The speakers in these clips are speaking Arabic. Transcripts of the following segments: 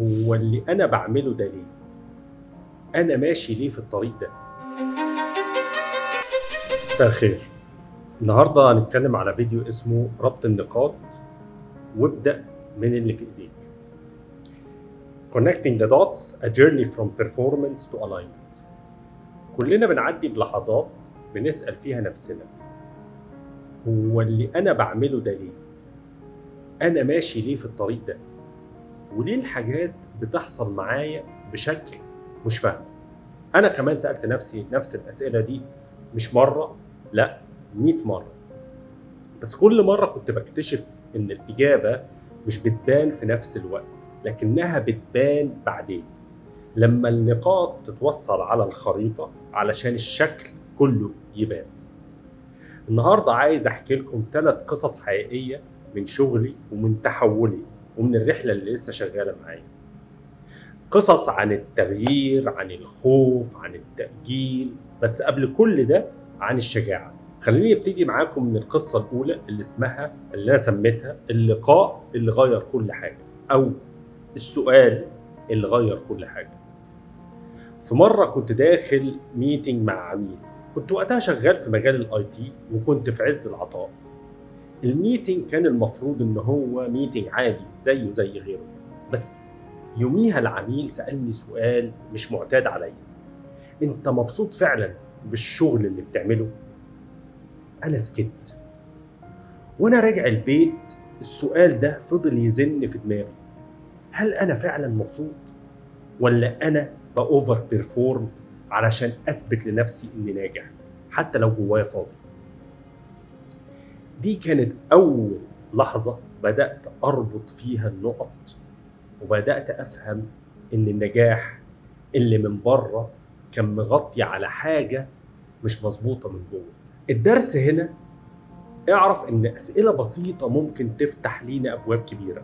هو اللي أنا بعمله ده ليه؟ أنا ماشي ليه في الطريق ده؟ مساء الخير. النهاردة هنتكلم على فيديو اسمه ربط النقاط وابدأ من اللي في إيديك. Connecting the dots, a journey from performance to alignment. كلنا بنعدي بلحظات بنسأل فيها نفسنا هو اللي أنا بعمله ده ليه؟ أنا ماشي ليه في الطريق ده؟ وليه الحاجات بتحصل معايا بشكل مش فاهم؟ أنا كمان سألت نفسي نفس الأسئلة دي مش مرة، لا 100 مرة. بس كل مرة كنت بكتشف إن الإجابة مش بتبان في نفس الوقت، لكنها بتبان بعدين لما النقاط تتوصل على الخريطة علشان الشكل كله يبان. النهاردة عايز أحكي لكم 3 قصص حقيقية من شغلي ومن تحولي ومن الرحلة اللي لسه شغالة معايا. قصص عن التغيير، عن الخوف، عن التأجيل، بس قبل كل ده عن الشجاعة. خليني ابتدي معاكم من القصة الأولى اللي أنا سميتها اللقاء اللي غير كل حاجة، أو السؤال اللي غير كل حاجة. في مرة كنت داخل ميتنج مع عميل، كنت وقتها شغال في مجال الاي تي وكنت في عز العطاء. الميتنج كان المفروض ان هو ميتنج عادي زيه زي غيره، بس يوميها العميل سألني سؤال مش معتاد عليا: انت مبسوط فعلا بالشغل اللي بتعمله؟ انا سكت، وانا راجع البيت السؤال ده فضل يزن في دماغي: هل انا فعلا مبسوط، ولا انا بأوفر بيرفورم علشان اثبت لنفسي اني ناجح حتى لو جوايا فاضي؟ دي كانت اول لحظة بدأت اربط فيها النقط، وبدأت افهم ان النجاح اللي من بره كان مغطي على حاجة مش مظبوطة من جوه. الدرس هنا: اعرف ان اسئلة بسيطة ممكن تفتح لينا ابواب كبيرة.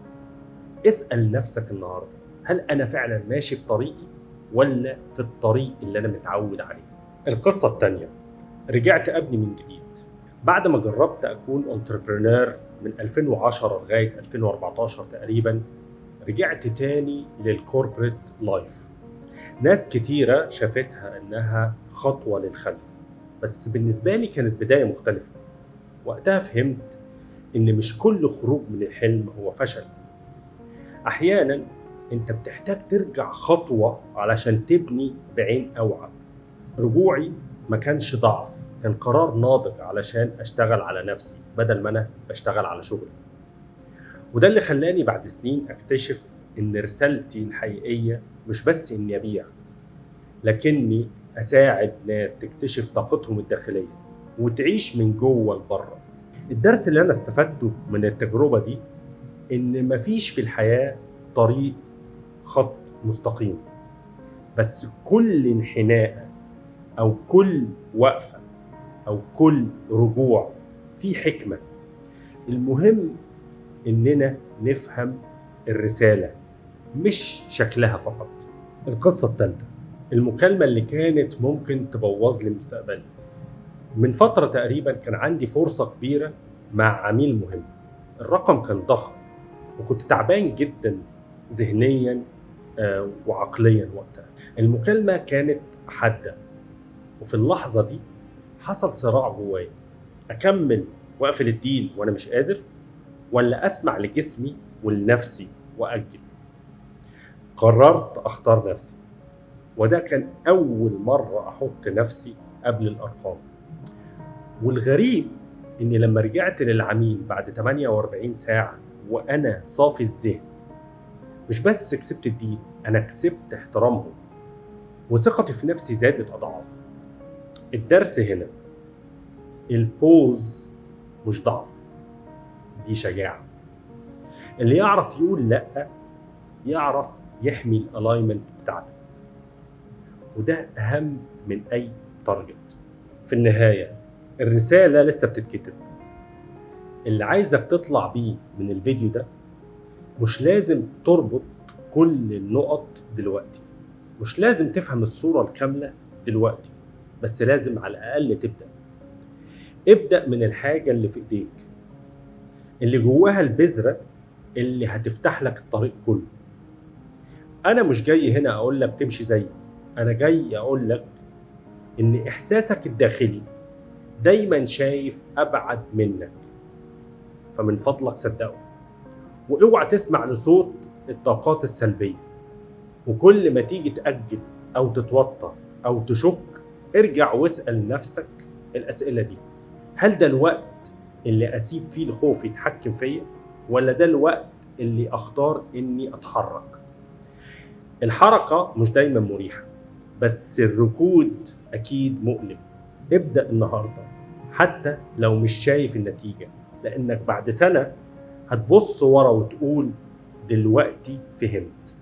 اسأل نفسك النهاردة: هل انا فعلا ماشي في طريقي، ولا في الطريق اللي انا متعود عليه؟ القصة التانية: رجعت ابني من جديد بعد ما جربت اكون انتربرنور من 2010 لغاية 2014 تقريبا. رجعت تاني للكوربريت لايف. ناس كتيرة شافتها انها خطوة للخلف، بس بالنسبة لي كانت بداية مختلفة. وقتها فهمت ان مش كل خروج من الحلم هو فشل. احيانا انت بتحتاج ترجع خطوة علشان تبني بعين اوعى. رجوعي ما كانش ضعف، كان قرار ناضج علشان اشتغل على نفسي بدل ما انا بشتغل على شغلي. وده اللي خلاني بعد سنين اكتشف ان رسالتي الحقيقية مش بس اني ابيع، لكني اساعد ناس تكتشف طاقتهم الداخلية وتعيش من جوه لبره. الدرس اللي انا استفدته من التجربة دي ان مفيش في الحياة طريق خط مستقيم، بس كل انحناء او كل وقفة او كل رجوع فيه حكمة. المهم اننا نفهم الرسالة مش شكلها فقط. القصة الثالثة: المكالمة اللي كانت ممكن تبوظ لي مستقبلي. من فترة تقريبا كان عندي فرصة كبيرة مع عميل مهم. الرقم كان ضخم وكنت تعبان جدا ذهنيا وعقليا وقتها. المكالمة كانت حادة، وفي اللحظة دي حصل صراع جوايا: أكمل وأقفل الديل وأنا مش قادر، ولا أسمع لجسمي ولنفسي وأجل؟ قررت أختار نفسي، وده كان أول مرة أحط نفسي قبل الأرقام. والغريب إني لما رجعت للعميل بعد 48 ساعة وأنا صافي الذهن، مش بس كسبت الديل، أنا كسبت احترامهم، وثقتي في نفسي زادت أضعاف. الدرس هنا: البوز مش ضعف، دي شجاعة. اللي يعرف يقول لأ يعرف يحمي الالاينمنت بتاعته، وده أهم من أي تارجت. في النهاية الرسالة لسه بتتكتب. اللي عايزك تطلع بيه من الفيديو ده: مش لازم تربط كل النقط دلوقتي، مش لازم تفهم الصورة الكاملة دلوقتي، بس لازم على الأقل ابدأ من الحاجة اللي في إيديك، اللي جواها البذرة اللي هتفتح لك الطريق كله. أنا مش جاي هنا أقول لك تمشي زيي، أنا جاي أقول لك إن إحساسك الداخلي دايما شايف أبعد منك، فمن فضلك صدقه، واوعى تسمع لصوت الطاقات السلبية. وكل ما تيجي تأجل أو تتوتر أو تشك، ارجع واسأل نفسك الأسئلة دي: هل ده الوقت اللي أسيب فيه الخوف يتحكم فيا، ولا ده الوقت اللي أختار إني أتحرك؟ الحركة مش دايما مريحة، بس الركود أكيد مؤلم. ابدأ النهاردة حتى لو مش شايف النتيجة، لأنك بعد سنة هتبص ورا وتقول دلوقتي فهمت.